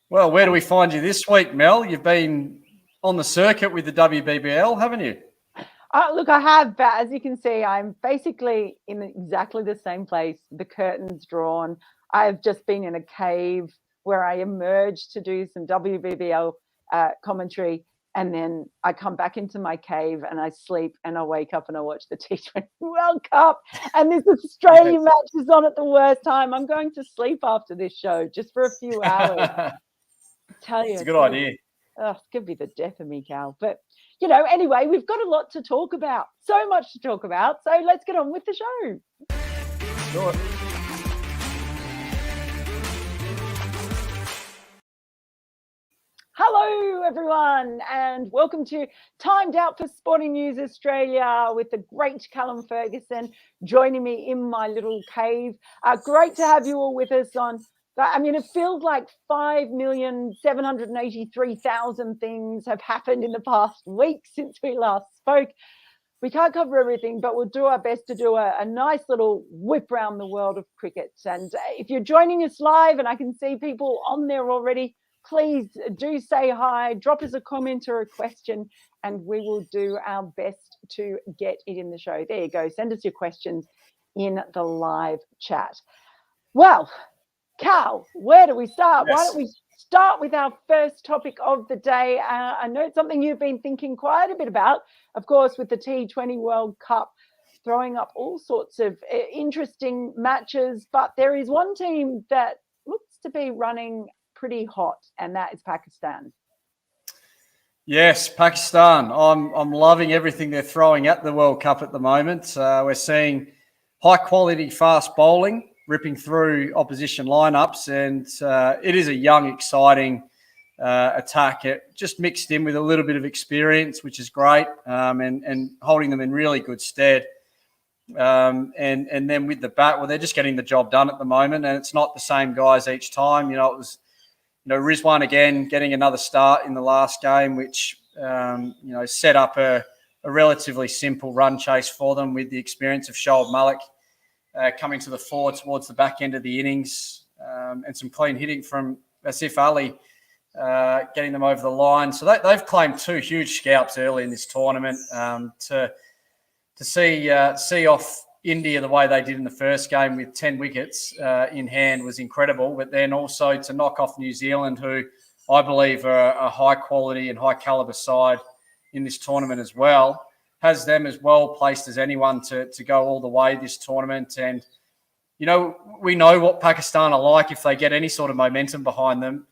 Well, where do we find you this week, Mel? You've been on the circuit with the WBBL, haven't you? Look, I have, but as you can see, I'm basically in exactly the same place, the curtains drawn. I've just been in a cave where I emerged to do some WBBL commentary, and then I come back into my cave and I sleep and I wake up and I watch the T20 World Cup, and this Australian match is on at the worst time. I'm going to sleep after this show just for a few hours. Tell you, it's a good idea. It's going to be the death of me, Cal. But, anyway, we've got a lot to talk about. So much to talk about. So let's get on with the show. Sure. Hello, everyone, and welcome to Timed Out for Sporting News Australia with the great Callum Ferguson joining me in my little cave. Great to have you all with us on. I mean, it feels like 5,783,000 things have happened in the past week since we last spoke. We can't cover everything, but we'll do our best to do a nice little whip around the world of cricket. And if you're joining us live, and I can see people on there already, please do say hi, drop us a comment or a question, and we will do our best to get it in the show. There you go. Send us your questions in the live chat. Well, Cal, where do we start? Yes. Why don't we start with our first topic of the day? I know it's something you've been thinking quite a bit about, of course, with the T20 World Cup throwing up all sorts of interesting matches, but there is one team that looks to be running pretty hot, and that is Pakistan. Yes, Pakistan. I'm loving everything they're throwing at the World Cup at the moment. We're seeing high quality fast bowling ripping through opposition lineups, and it is a young, exciting attack. It just mixed in with a little bit of experience, which is great, and holding them in really good stead. And then with the bat, well, they're just getting the job done at the moment, and it's not the same guys each time. It was Rizwan again getting another start in the last game, which set up a relatively simple run chase for them with the experience of Shoaib Malik coming to the fore towards the back end of the innings, and some clean hitting from Asif Ali getting them over the line. So they've claimed two huge scalps early in this tournament. To see off India the way they did in the first game with 10 wickets in hand was incredible. But then also to knock off New Zealand, who I believe are a high quality and high caliber side in this tournament as well, has them as well placed as anyone to go all the way this tournament. And, we know what Pakistan are like if they get any sort of momentum behind them.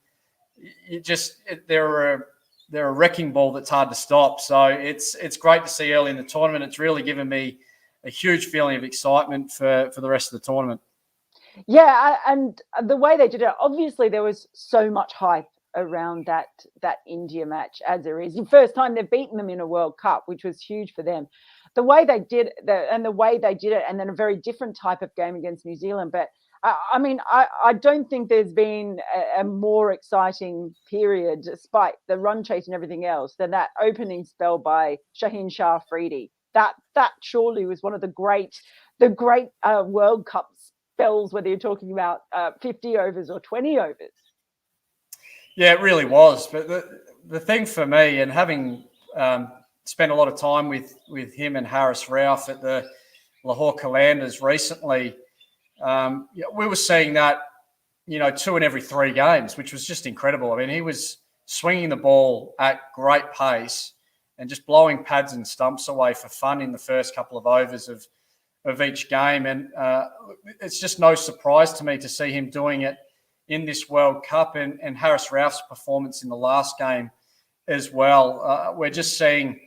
They're a wrecking ball that's hard to stop. So it's great to see early in the tournament. It's really given me a huge feeling of excitement for the rest of the tournament. Yeah, and the way they did it, obviously there was so much hype around that India match, as there is. The first time they've beaten them in a World Cup, which was huge for them. The way they did it, and then a very different type of game against New Zealand. But I don't think there's been a more exciting period, despite the run chase and everything else, than that opening spell by Shaheen Shah Afridi. That surely was one of the great World Cup spells, whether you're talking about 50 overs or 20 overs. Yeah, it really was. But the thing for me, and having spent a lot of time with him and Haris Rauf at the Lahore Qalandars recently, we were seeing that, 2 in every 3 games, which was just incredible. I mean, he was swinging the ball at great pace and just blowing pads and stumps away for fun in the first couple of overs of each game. And it's just no surprise to me to see him doing it in this World Cup, and Haris Rauf's performance in the last game as well. We're just seeing,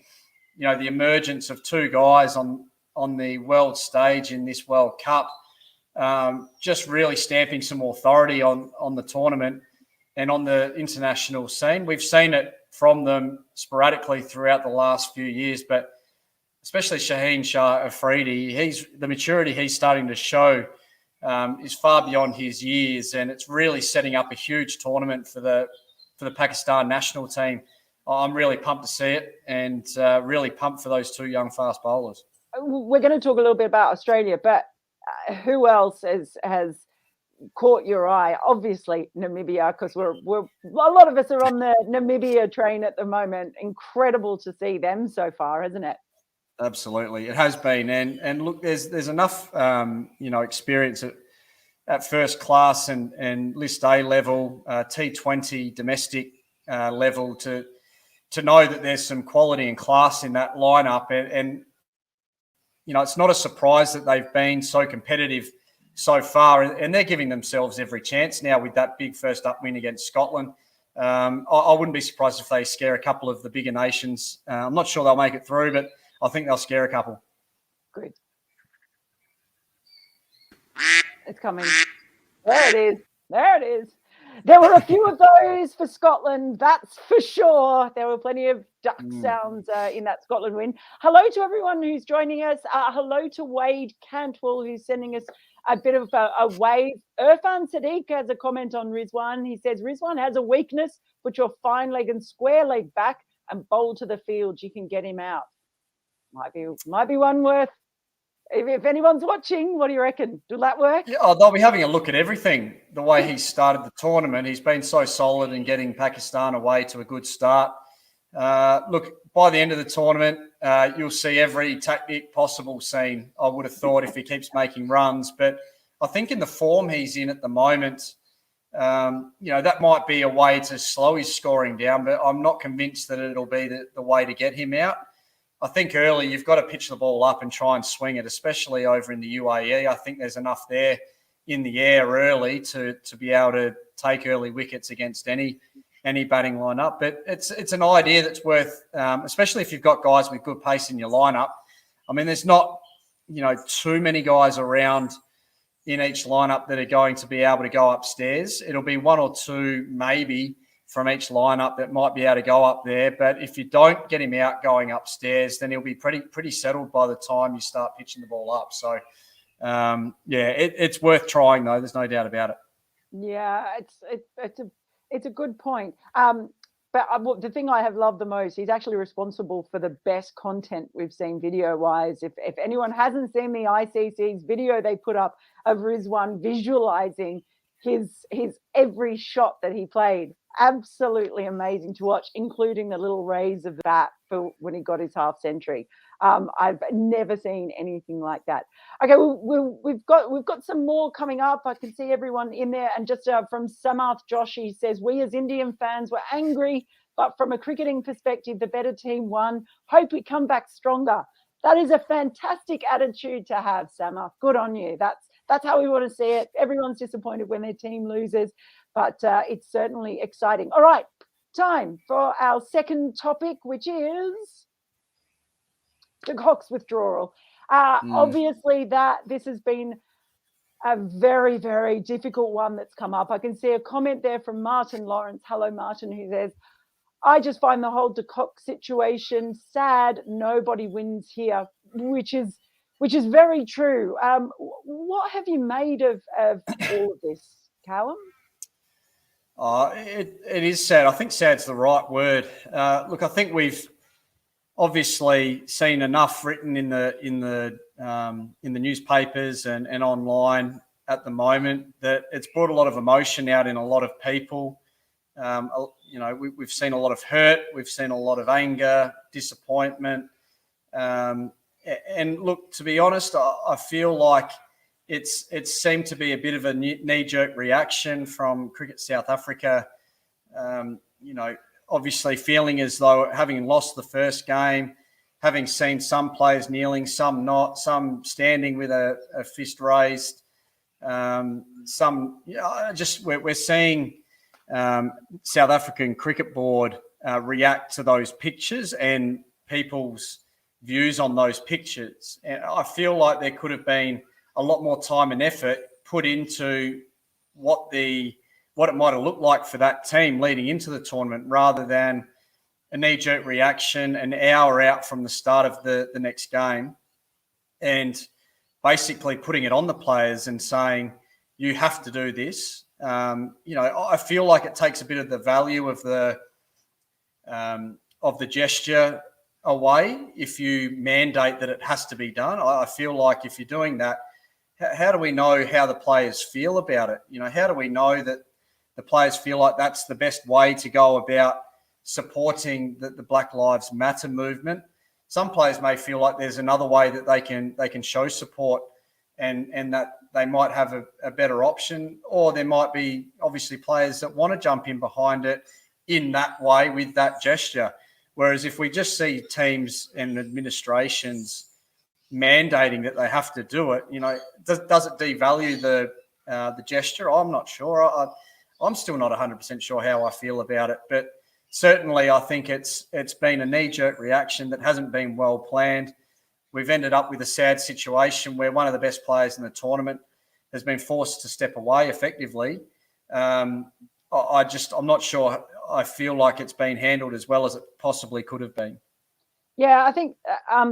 the emergence of 2 guys on the world stage in this World Cup, just really stamping some authority on the tournament and on the international scene. We've seen it from them sporadically throughout the last few years, but especially Shaheen Shah Afridi, the maturity he's starting to show is far beyond his years, and it's really setting up a huge tournament for the Pakistan national team. I'm really pumped to see it, and really pumped for those 2 young fast bowlers. We're going to talk a little bit about Australia, but who else has caught your eye? Obviously, Namibia, because we're a lot of us are on the Namibia train at the moment. Incredible to see them so far, isn't it? Absolutely, it has been, and look, there's enough experience at first class and List A level, T20 domestic level to know that there's some quality and class in that lineup, and it's not a surprise that they've been so competitive so far, and they're giving themselves every chance now with that big first up win against Scotland. I wouldn't be surprised if they scare a couple of the bigger nations. I'm not sure they'll make it through, but I think they'll scare a couple. Good. It's coming. There it is. There it is. There were a few of those for Scotland, that's for sure. There were plenty of duck sounds in that Scotland win. Hello to everyone who's joining us. Hello to Wade Cantwell, who's sending us a bit of a wave. Irfan Sadiq has a comment on Rizwan. He says, Rizwan has a weakness. Put your fine leg and square leg back and bowl to the field. You can get him out. Might be one worth. If anyone's watching, what do you reckon? Will that work? Yeah, they'll be having a look at everything. The way he started the tournament, he's been so solid in getting Pakistan away to a good start. Look, by the end of the tournament, you'll see every tactic possible seen, I would have thought, if he keeps making runs. But I think in the form he's in at the moment, that might be a way to slow his scoring down, but I'm not convinced that it'll be the way to get him out. I think early you've got to pitch the ball up and try and swing it, especially over in the UAE. I think there's enough there in the air early to be able to take early wickets against any batting lineup. But it's an idea that's worth, especially if you've got guys with good pace in your lineup. I mean, there's not too many guys around in each lineup that are going to be able to go upstairs. It'll be one or two maybe from each lineup that might be able to go up there. But if you don't get him out going upstairs, then he'll be pretty settled by the time you start pitching the ball up. So, it's worth trying, though. There's no doubt about it. Yeah, it's a good point. But the thing I have loved the most, he's actually responsible for the best content we've seen video-wise. If anyone hasn't seen the ICC's video they put up of Rizwan visualising his every shot that he played, absolutely amazing to watch, including the little raise of the bat for when he got his half century. I've never seen anything like that. Okay, we've got some more coming up. I can see everyone in there. And just from Samath Joshi says, we as Indian fans were angry, but from a cricketing perspective, the better team won. Hope we come back stronger. That is a fantastic attitude to have, Samath. Good on you. That's how we want to see it. Everyone's disappointed when their team loses, but it's certainly exciting. All right, time for our second topic, which is the KOCK'S withdrawal. Obviously, this has been a very, very difficult one that's come up. I can see a comment there from Martin Lawrence. Hello, Martin, who says, I just find the whole de Kock situation sad. Nobody wins here, which is very true. What have you made of all of this, Callum? It is sad. I think sad's the right word. Look, I think we've obviously seen enough written in the newspapers and online at the moment that it's brought a lot of emotion out in a lot of people. We've seen a lot of hurt. We've seen a lot of anger, disappointment. And look, to be honest, I feel like it's seemed to be a bit of a knee-jerk reaction from Cricket South Africa. Obviously feeling as though having lost the first game, having seen some players kneeling, some not, some standing with a fist raised, we're seeing South African Cricket Board react to those pictures and people's views on those pictures. And I feel like there could have been a lot more time and effort put into what it might have looked like for that team leading into the tournament, rather than a knee-jerk reaction an hour out from the start of the next game and basically putting it on the players and saying, you have to do this. I feel like it takes a bit of the value of the gesture away if you mandate that it has to be done. I feel like if you're doing that, how do we know how the players feel about it? How do we know that the players feel like that's the best way to go about supporting the Black Lives Matter movement? Some players may feel like there's another way that they can show support, and that they might have a better option, or there might be obviously players that want to jump in behind it in that way with that gesture. Whereas if we just see teams and administrations mandating that they have to do it, does it devalue the gesture? I'm not sure. I'm still not 100% sure how I feel about it, but certainly I think it's been a knee-jerk reaction that hasn't been well planned. We've ended up with a sad situation where one of the best players in the tournament has been forced to step away effectively. I'm not sure. I feel like it's been handled as well as it possibly could have been. Yeah, I think, I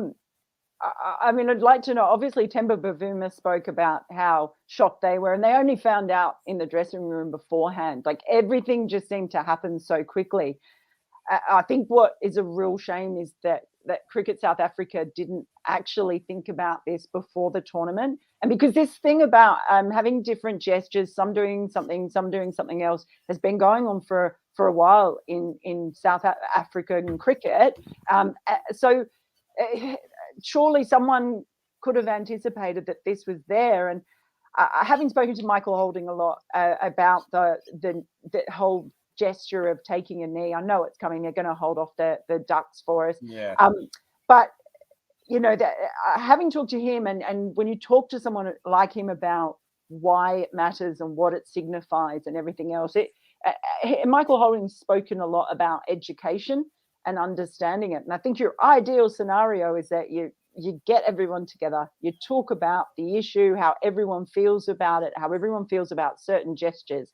mean, I'd like to know, obviously Temba Bavuma spoke about how shocked they were, and they only found out in the dressing room beforehand. Like, everything just seemed to happen so quickly. I think what is a real shame is that Cricket South Africa didn't actually think about this before the tournament. And because this thing about having different gestures, some doing something, some doing something else, has been going on for a while in South African cricket. So surely someone could have anticipated that this was there. And having spoken to Michael Holding a lot about the whole gesture of taking a knee, I know it's coming. They're going to hold off the ducks for us. Yeah. But having talked to him, and when you talk to someone like him about why it matters and what it signifies and everything else, Michael Holding's spoken a lot about education and understanding it. And I think your ideal scenario is that you get everyone together, you talk about the issue, how everyone feels about it, how everyone feels about certain gestures,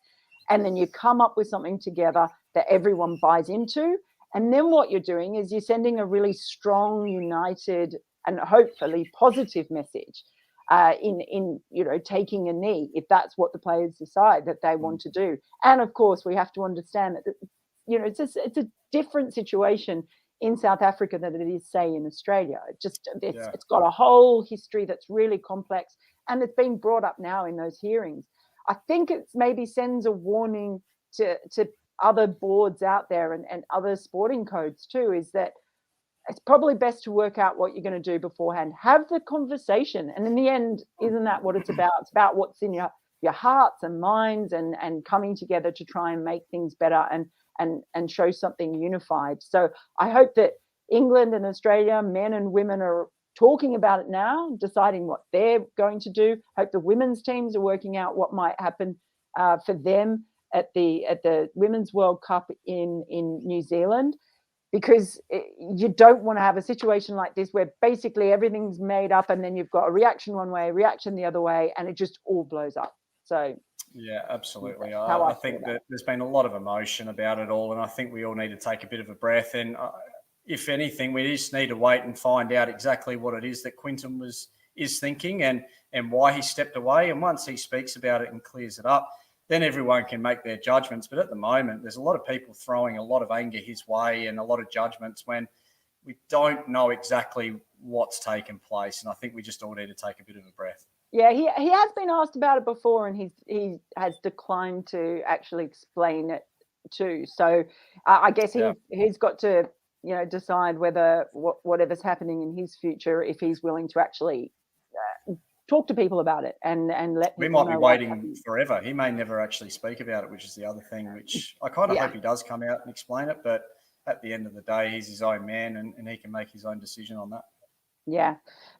and then you come up with something together that everyone buys into. And then what you're doing is you're sending a really strong, united, and hopefully positive message in taking a knee, if that's what the players decide that they want to do. And of course, we have to understand that it's a different situation in South Africa than it is, say, in Australia. It's got a whole history that's really complex, and it's been brought up now in those hearings. I think it maybe sends a warning to other boards out there and other sporting codes too, is that it's probably best to work out what you're going to do beforehand. Have the conversation. And in the end, isn't that what it's about? It's about what's in your hearts and minds, and coming together to try and make things better and show something unified. So I hope that England and Australia, men and women, are talking about it now, deciding what they're going to do. Hope the women's teams are working out what might happen for them at the Women's World Cup in New Zealand, because you don't want to have a situation like this where basically everything's made up and then you've got a reaction one way, a reaction the other way, and it just all blows up. So yeah, absolutely. I think that there's been a lot of emotion about it all, and I think we all need to take a bit of a breath. And if anything, we just need to wait and find out exactly what it is that Quinton is thinking and why he stepped away. And once he speaks about it and clears it up, then everyone can make their judgments. But at the moment, there's a lot of people throwing a lot of anger his way and a lot of judgments when we don't know exactly what's taken place. And I think we just all need to take a bit of a breath. Yeah, he has been asked about it before, and he has declined to actually explain it too. So I guess he's got to decide whether whatever's happening in his future, if he's willing to actually talk to people about it and let we people might be waiting forever. He may never actually speak about it, which is the other thing, which I kind of hope he does come out and explain it. But at the end of the day, he's his own man, and he can make his own decision on that. Yeah,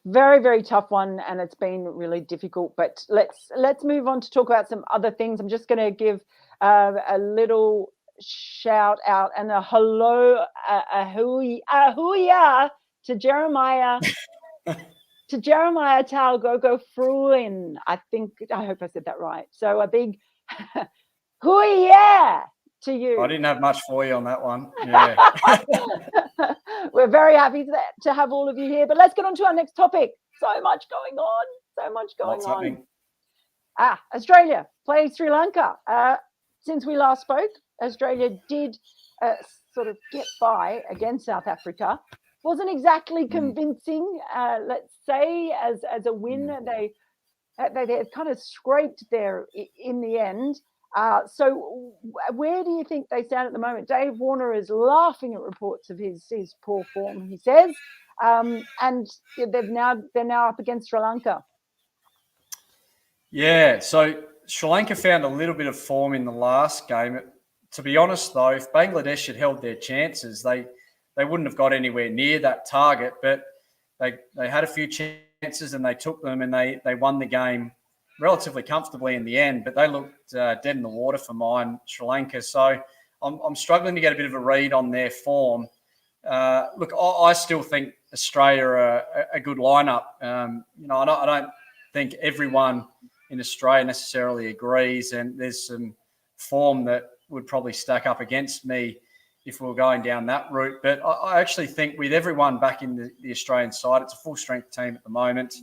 very, very tough one, and it's been really difficult. But let's move on to talk about some other things. I'm just going to give a little shout out and a hello, a hooyah to Jeremiah. To Jeremiah Talgogo Fruin. I hope I said that right. So a big hooyah to you. I didn't have much for you on that one. Yeah. We're very happy to have all of you here, but let's get on to our next topic. So much going on. What's happening? Australia plays Sri Lanka. Since we last spoke, Australia did sort of get by against South Africa. Wasn't exactly convincing, let's say, as a win. They They kind of scraped there in the end. So where do you think they stand at the moment? Dave Warner is laughing at reports of his poor form, he says, and they're now up against Sri Lanka. Yeah, so Sri Lanka found a little bit of form in the last game. To be honest, though, if Bangladesh had held their chances, they wouldn't have got anywhere near that target. But they had a few chances and they took them, and they won the game relatively comfortably in the end. But they looked dead in the water for mine, Sri Lanka. So I'm struggling to get a bit of a read on their form. Look, I still think Australia are a good lineup. I don't think everyone in Australia necessarily agrees, and there's some form that would probably stack up against me if we were going down that route. But I actually think with everyone back in the Australian side, it's a full-strength team at the moment.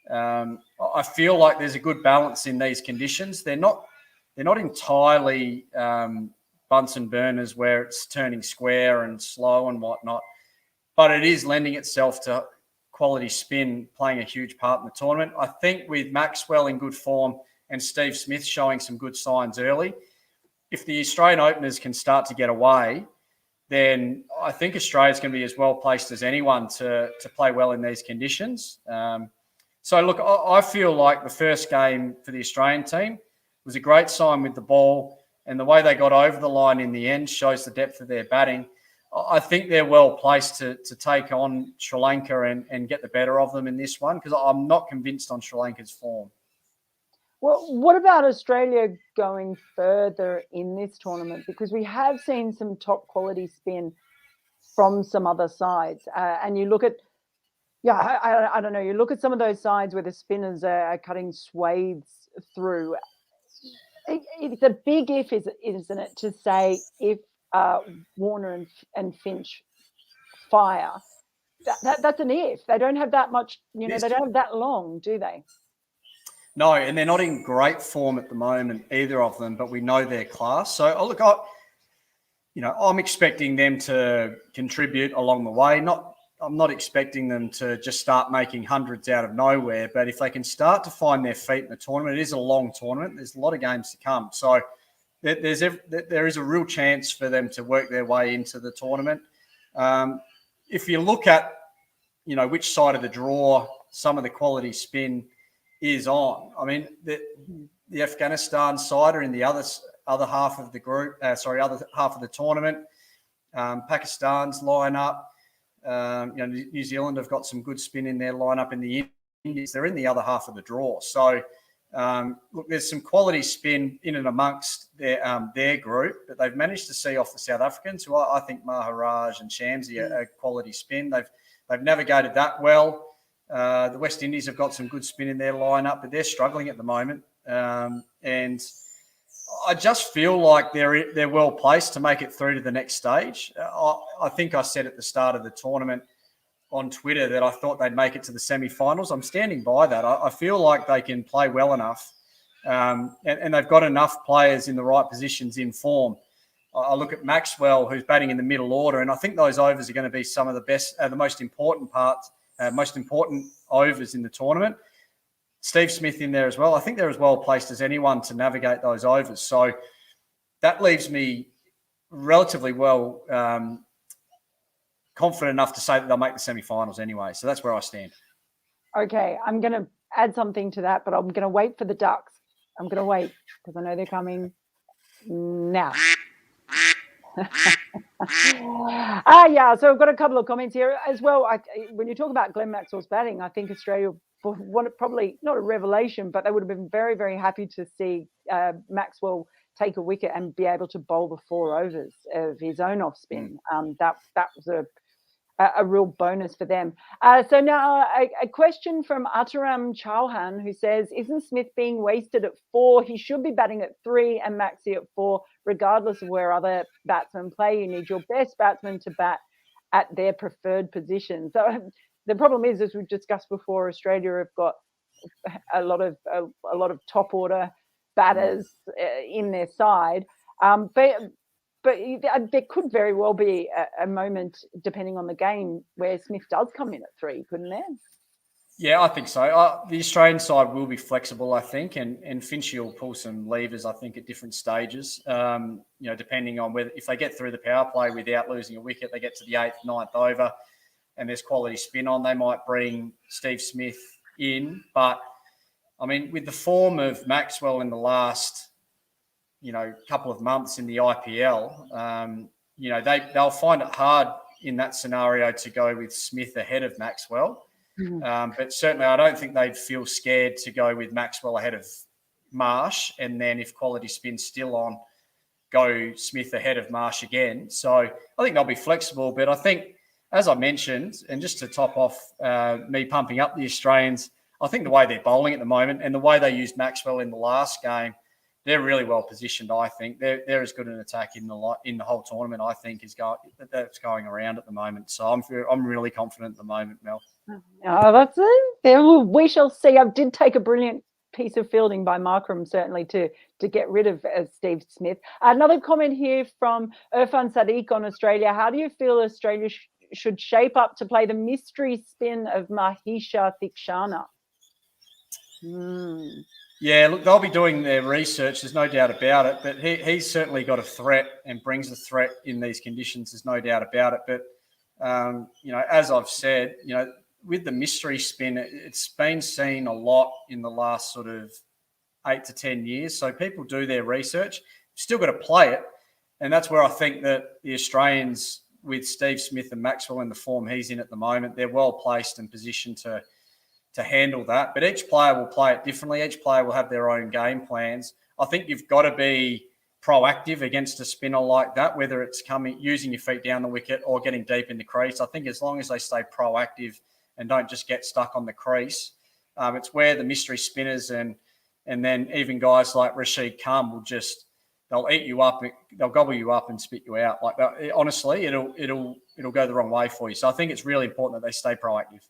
I feel like there's a good balance in these conditions. They're not entirely Bunsen burners where it's turning square and slow and whatnot, but it is lending itself to quality spin playing a huge part in the tournament. I think with Maxwell in good form and Steve Smith showing some good signs early, if the Australian openers can start to get away, then I think Australia's going to be as well placed as anyone to play well in these conditions. So, look, I feel like the first game for the Australian team was a great sign with the ball, and the way they got over the line in the end shows the depth of their batting. I think they're well placed to take on Sri Lanka and get the better of them in this one, because I'm not convinced on Sri Lanka's form. Well, what about Australia going further in this tournament? Because we have seen some top quality spin from some other sides. And you look at, I don't know, you look at some of those sides where the spinners are cutting swathes through. It's a big if, isn't it, to say if Warner and Finch fire. That's an if. They don't have that much, they don't have that long, do they? No, and they're not in great form at the moment, either of them, but we know their class. So, look, I'm expecting them to contribute along the way. I'm not expecting them to just start making hundreds out of nowhere, but if they can start to find their feet in the tournament, it is a long tournament. There's a lot of games to come. So there is a real chance for them to work their way into the tournament. If you look at, which side of the draw some of the quality spin is on, I mean, the Afghanistan side are in the other half of the group. Other half of the tournament. Pakistan's lineup. New Zealand have got some good spin in their lineup in the Indies. They're in the other half of the draw. So, look, there's some quality spin in and amongst their group, but they've managed to see off the South Africans, who I think Maharaj and Shamsi are quality spin. They've navigated that well. The West Indies have got some good spin in their lineup, but they're struggling at the moment. And I just feel like they're well placed to make it through to the next stage. I think I said at the start of the tournament on Twitter that I thought they'd make it to the semi-finals. I'm standing by that. I feel like they can play well enough, and they've got enough players in the right positions in form. I look at Maxwell, who's batting in the middle order, and I think those overs are going to be some of the best, the most important overs in the tournament. Steve Smith in there as well. I think they're as well placed as anyone to navigate those overs. So that leaves me relatively well confident enough to say that they'll make the semi-finals anyway. So that's where I stand. Okay, I'm going to add something to that, but I'm going to wait for the Ducks. I'm going to wait because I know they're coming now. So I've got a couple of comments here as well. When you talk about Glenn Maxwell's batting, I think Australia probably not a revelation, but they would have been very, very happy to see Maxwell take a wicket and be able to bowl the 4 overs of his own off spin. That was a real bonus for them. So now a question from Ataram Chauhan, who says, isn't Smith being wasted at 4? He should be batting at 3 and Maxi at 4, regardless of where other batsmen play. You need your best batsmen to bat at their preferred position. So the problem is, as we've discussed before, Australia have got a lot of top order batters in their side. But there could very well be a moment, depending on the game, where Smith does come in at 3, couldn't there? Yeah, I think so. The Australian side will be flexible, I think, and Finchy will pull some levers, I think, at different stages. Depending on whether if they get through the power play without losing a wicket, they get to the 8th, 9th over, and there's quality spin on, they might bring Steve Smith in. But I mean, with the form of Maxwell in the last, couple of months in the IPL, they'll find it hard in that scenario to go with Smith ahead of Maxwell. But certainly I don't think they'd feel scared to go with Maxwell ahead of Marsh. And then if quality spin's still on, go Smith ahead of Marsh again. So I think they'll be flexible. But I think, as I mentioned, and just to top off me pumping up the Australians, I think the way they're bowling at the moment and the way they used Maxwell in the last game, they're really well positioned. I think they're as good an attack in the whole tournament. I think that's going around at the moment. So I'm really confident at the moment, Mel. Oh, that's it. We shall see. I did take a brilliant piece of fielding by Markram, certainly, to get rid of Steve Smith. Another comment here from Irfan Sadiq on Australia. How do you feel Australia should shape up to play the mystery spin of Mahisha Thikshana? Yeah, look, they'll be doing their research. There's no doubt about it. But he's certainly got a threat and brings a threat in these conditions. There's no doubt about it. But, as I've said, with the mystery spin, it's been seen a lot in the last sort of 8 to 10 years. So people do their research. Still got to play it. And that's where I think that the Australians, with Steve Smith and Maxwell in the form he's in at the moment, they're well placed and positioned to handle that. But each player will play it differently. Each player will have their own game plans. I think you've got to be proactive against a spinner like that, whether it's using your feet down the wicket or getting deep in the crease. I think as long as they stay proactive and don't just get stuck on the crease, it's where the mystery spinners and then even guys like Rashid Khan they'll eat you up, they'll gobble you up and spit you out. Like that. Honestly, it'll go the wrong way for you. So I think it's really important that they stay proactive.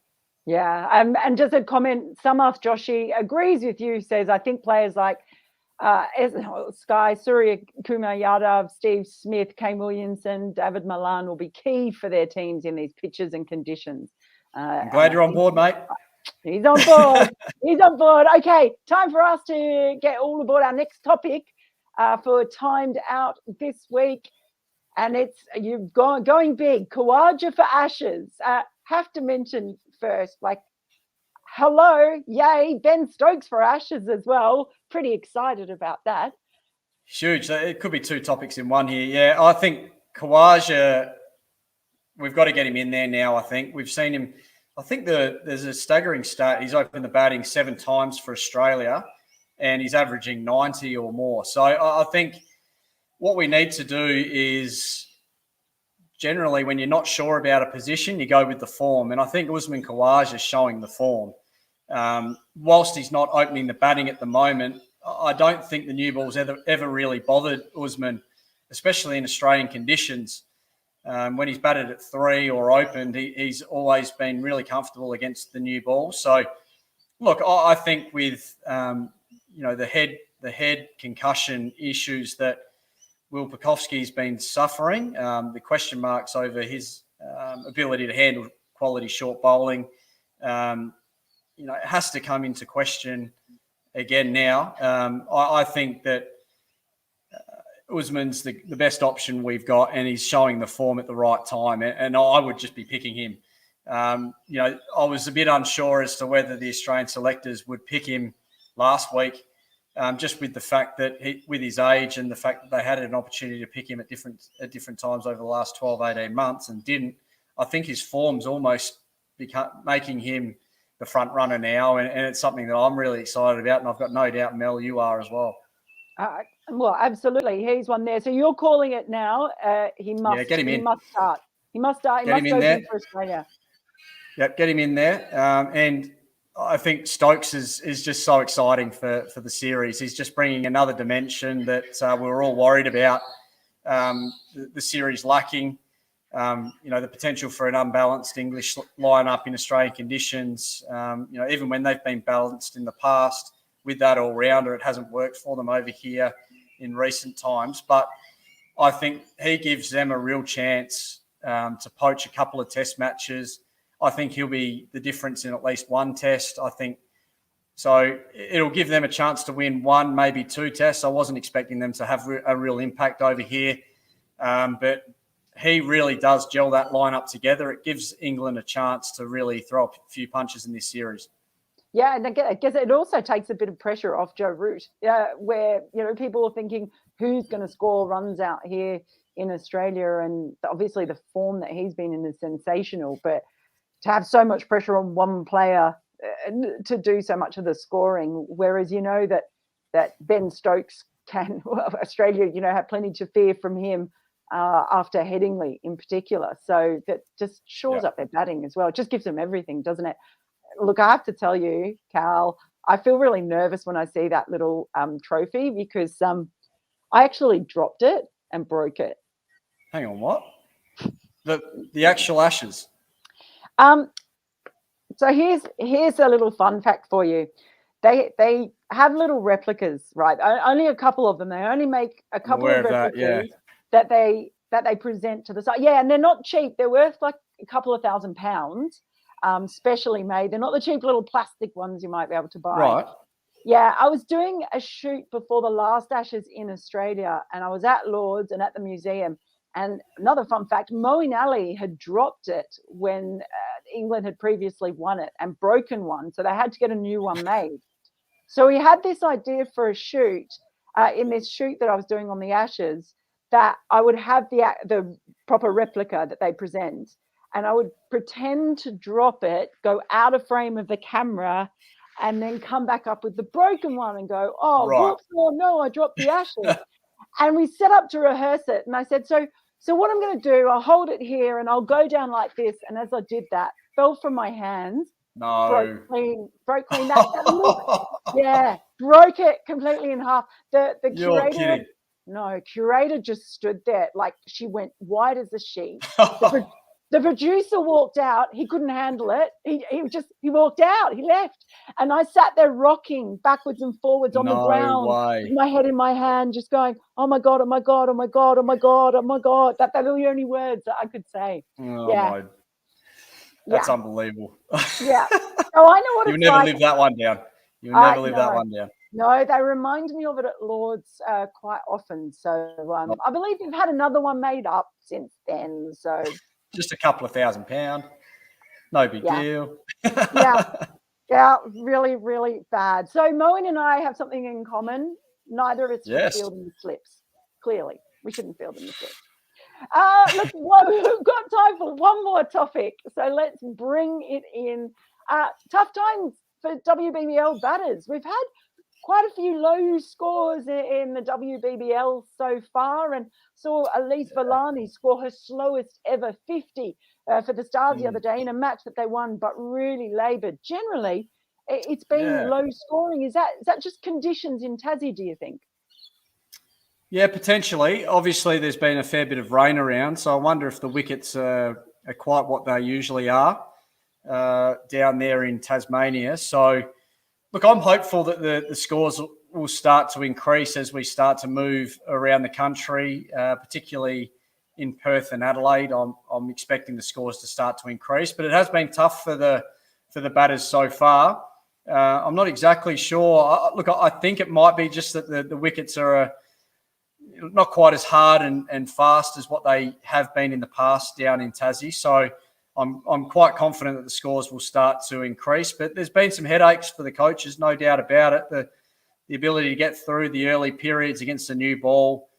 Yeah, and just a comment, Samath Joshi agrees with you, says, I think players like Sky, Surya Kumar Yadav, Steve Smith, Kane Williamson, David Malan will be key for their teams in these pitches and conditions. I'm glad you're on board, mate. He's on board. He's on board. Okay, time for us to get all aboard our next topic for Timed Out this week. And it's you've going big. Khawaja for Ashes. Have to mention first, hello, yay, Ben Stokes for Ashes as well. Pretty excited about that. Huge. It could be two topics in one here. Yeah, I think Khawaja, we've got to get him in there now, I think. We've seen him. I think there's a staggering stat. He's opened the batting 7 times for Australia and he's averaging 90 or more. So I think what we need to do is generally when you're not sure about a position, you go with the form. And I think Usman Khawaja is showing the form. Whilst he's not opening the batting at the moment, I don't think the new ball's ever really bothered Usman, especially in Australian conditions. When he's batted at 3 or opened, he's always been really comfortable against the new ball. So, look, I think with the head concussion issues that Will Pucovski's been suffering, the question marks over his ability to handle quality short bowling, it has to come into question again now. I think that Usman's the best option we've got, and he's showing the form at the right time, and I would just be picking him. I was a bit unsure as to whether the Australian selectors would pick him last week, just with the fact that with his age and the fact that they had an opportunity to pick him at different times over the last 12, 18 months and didn't. I think his form's almost making him the front runner now, and it's something that I'm really excited about, and I've got no doubt, Mel, you are as well. Well, absolutely. He's one there. So you're calling it now. He must. Yeah, get him in. He must start. He must start. He must go big for Australia. Yep, get him in there. And I think Stokes is just so exciting for the series. He's just bringing another dimension that we were all worried about the series lacking. The potential for an unbalanced English lineup in Australian conditions. Even when they've been balanced in the past with that all-rounder, it hasn't worked for them over here in recent times. But I think he gives them a real chance to poach a couple of test matches. I think he'll be the difference in at least one test. I think so. It'll give them a chance to win one, maybe two tests. I wasn't expecting them to have a real impact over here, but he really does gel that lineup together. It gives England a chance to really throw a few punches in this series. Yeah, and I guess it also takes a bit of pressure off Joe Root, where, people are thinking who's going to score runs out here in Australia, and obviously the form that he's been in is sensational, but to have so much pressure on one player to do so much of the scoring, whereas that Ben Stokes can, Australia, have plenty to fear from him after Headingley in particular. So that just shores up their batting as well. It just gives them everything, doesn't it? Look, I have to tell you, Cal, I feel really nervous when I see that little trophy because I actually dropped it and broke it. Hang on, what? The actual Ashes? So here's a little fun fact for you. They have little replicas, right? Only a couple of them. They only make a couple of replicas that they present to the site. Yeah, and they're not cheap. They're worth like a couple of £1,000. Specially made. They're not the cheap little plastic ones you might be able to buy. Right. Yeah, I was doing a shoot before the last Ashes in Australia, and I was at Lord's and at the museum. And another fun fact, Moeen Ali had dropped it when England had previously won it and broken one, so they had to get a new one made. So he had this idea for a shoot in this shoot that I was doing on the Ashes, that I would have the proper replica that they present, and I would pretend to drop it, go out of frame of the camera, and then come back up with the broken one and go, whoops, oh no, I dropped the Ashes. And we set up to rehearse it. And I said, so what I'm going to do, I'll hold it here and I'll go down like this. And as I did that, fell from my hands. No. Broke clean. Yeah, broke it completely in half. The You're kidding. Curator just stood there like she went white as a sheet. The producer walked out. He couldn't handle it. He walked out. He left. And I sat there rocking backwards and forwards on the ground, with my head in my hand, just going, oh my God, oh my God, oh my God, oh my God, oh my God. That were the only words that I could say. That's unbelievable. Yeah. So I know what You'll it's never like. live that one down. You'll never live that one down. No, they remind me of it at Lord's quite often. So I believe you've had another one made up since then. So just a couple of £1,000. No big deal. Yeah, really, really bad. So Moeen and I have something in common. Neither of us should field in the slips. Clearly, we shouldn't field in the slips. Look, we've got time for one more topic. So let's bring it in. Tough times for WBBL batters. We've had quite a few low scores in the WBBL so far, and saw Elise Villani score her slowest ever 50 for the Stars the other day in a match that they won, but really laboured. Generally, it's been low scoring. Is that just conditions in Tassie, do you think? Yeah, potentially. Obviously, there's been a fair bit of rain around, so I wonder if the wickets are quite what they usually are down there in Tasmania. So, look, I'm hopeful that the scores will start to increase as we start to move around the country, particularly in Perth and Adelaide. I'm expecting the scores to start to increase, but it has been tough for the batters so far. I'm not exactly sure. Look, I think it might be just that the wickets are not quite as hard and fast as what they have been in the past down in Tassie. So I'm quite confident that the scores will start to increase. But there's been some headaches for the coaches, no doubt about it. The ability to get through the early periods against the new ball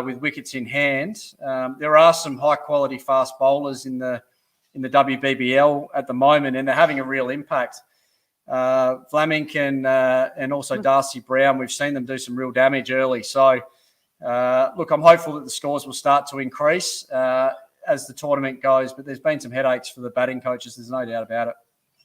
with wickets in hand. There are some high-quality fast bowlers in the WBBL at the moment, and they're having a real impact. Flamink and also Darcy Brown, we've seen them do some real damage early. So, look, I'm hopeful that the scores will start to increase as the tournament goes, but there's been some headaches for the batting coaches. There's no doubt about it.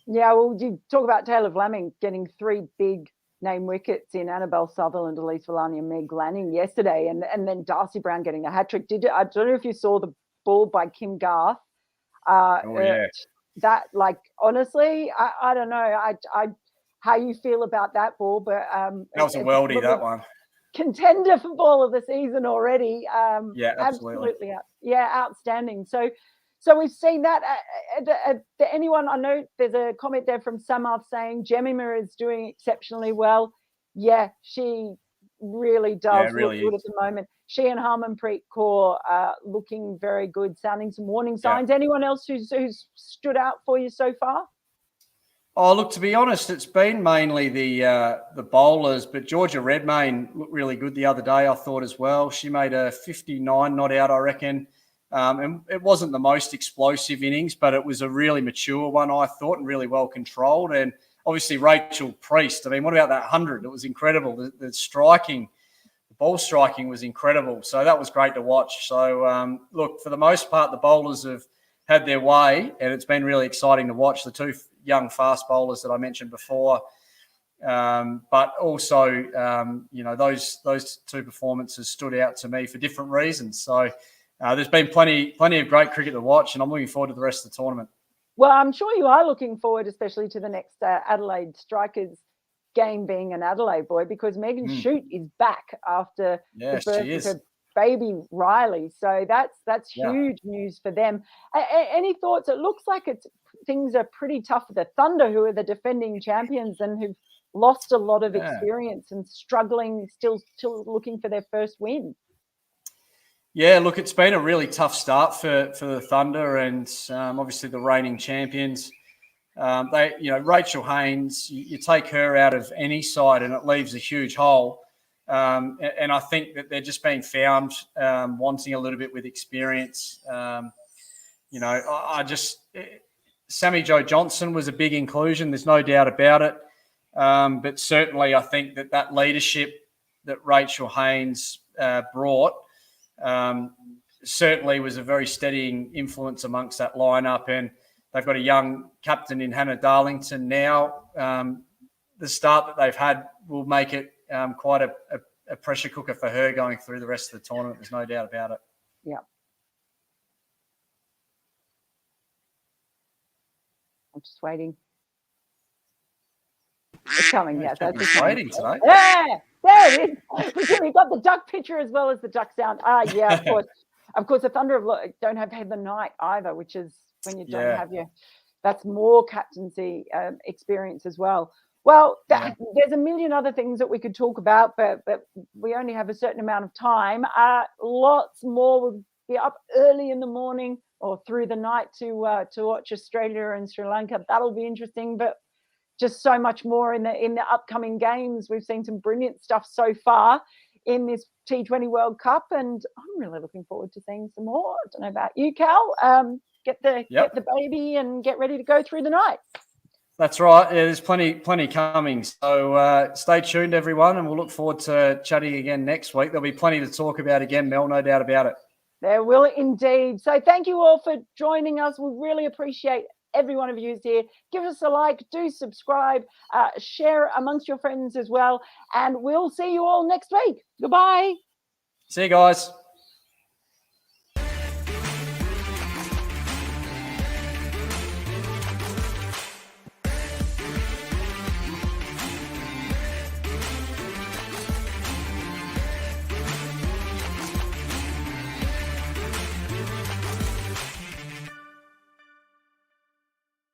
Yeah, well, you talk about Taylor Flamink getting 3 big name wickets in Annabelle Sutherland, Elise Villani and Meg Lanning yesterday, and then Darcy Brown getting a hat-trick. I don't know if you saw the ball by Kim Garth. That, like, honestly, I don't know how you feel about that ball, but that was a worldie, that one. Contender for ball of the season already. Absolutely. Outstanding. So So we've seen that. Anyone, I know there's a comment there from Samath saying Jemima is doing exceptionally well. Yeah, she really does look good at the moment. She and Harmanpreet Kaur are looking very good, sounding some warning signs. Anyone else who's stood out for you so far? Oh, look, to be honest, it's been mainly the bowlers, but Georgia Redmayne looked really good the other day, I thought, as well. She made a 59 not out, I reckon. And it wasn't the most explosive innings, but it was a really mature one, I thought, and really well controlled. And obviously Rachel Priest, I mean, what about that 100? It was incredible. The striking, the ball striking was incredible. So that was great to watch. So, look, for the most part, the bowlers have had their way, and it's been really exciting to watch the two young fast bowlers that I mentioned before. But also, those two performances stood out to me for different reasons. So there's been plenty of great cricket to watch, and I'm looking forward to the rest of the tournament. Well, I'm sure you are looking forward, especially to the next Adelaide Strikers game, being an Adelaide boy, because Megan Shute is back after the birth of her baby Riley. So that's huge news for them. Any thoughts? It looks like things are pretty tough for the Thunder, who are the defending champions and who've lost a lot of experience and struggling, still looking for their first win. Yeah, look, it's been a really tough start for the Thunder, and obviously the reigning champions. Rachel Haynes, you take her out of any side and it leaves a huge hole. And I think that they're just being found wanting a little bit with experience. Sammy Jo Johnson was a big inclusion. There's no doubt about it. But certainly I think that leadership that Rachel Haynes brought certainly was a very steadying influence amongst that lineup. And they've got a young captain in Hannah Darlington now. The start that they've had will make it quite a pressure cooker for her going through the rest of the tournament. There's no doubt about it. Yeah. I'm just waiting. It's coming, yes. That's just waiting today. Yeah, there it is. We've got the duck picture as well as the duck sound. Yeah, of course. Of course, the Thunder don't have Heather Knight either, which is when you don't have that's more captaincy experience as well. Well, there's a million other things that we could talk about, but we only have a certain amount of time. Lots more. We'll be up early in the morning or through the night to watch Australia and Sri Lanka. That'll be interesting, but just so much more in the upcoming games. We've seen some brilliant stuff so far in this T20 World Cup, and I'm really looking forward to seeing some more. I don't know about you, Cal. Get the baby and get ready to go through the night. That's right. Yeah, there's plenty coming. So stay tuned, everyone, and we'll look forward to chatting again next week. There'll be plenty to talk about again, Mel, no doubt about it. There will indeed. So thank you all for joining us. We really appreciate every one of you who's here. Give us a like, do subscribe, share amongst your friends as well, and we'll see you all next week. Goodbye. See you guys.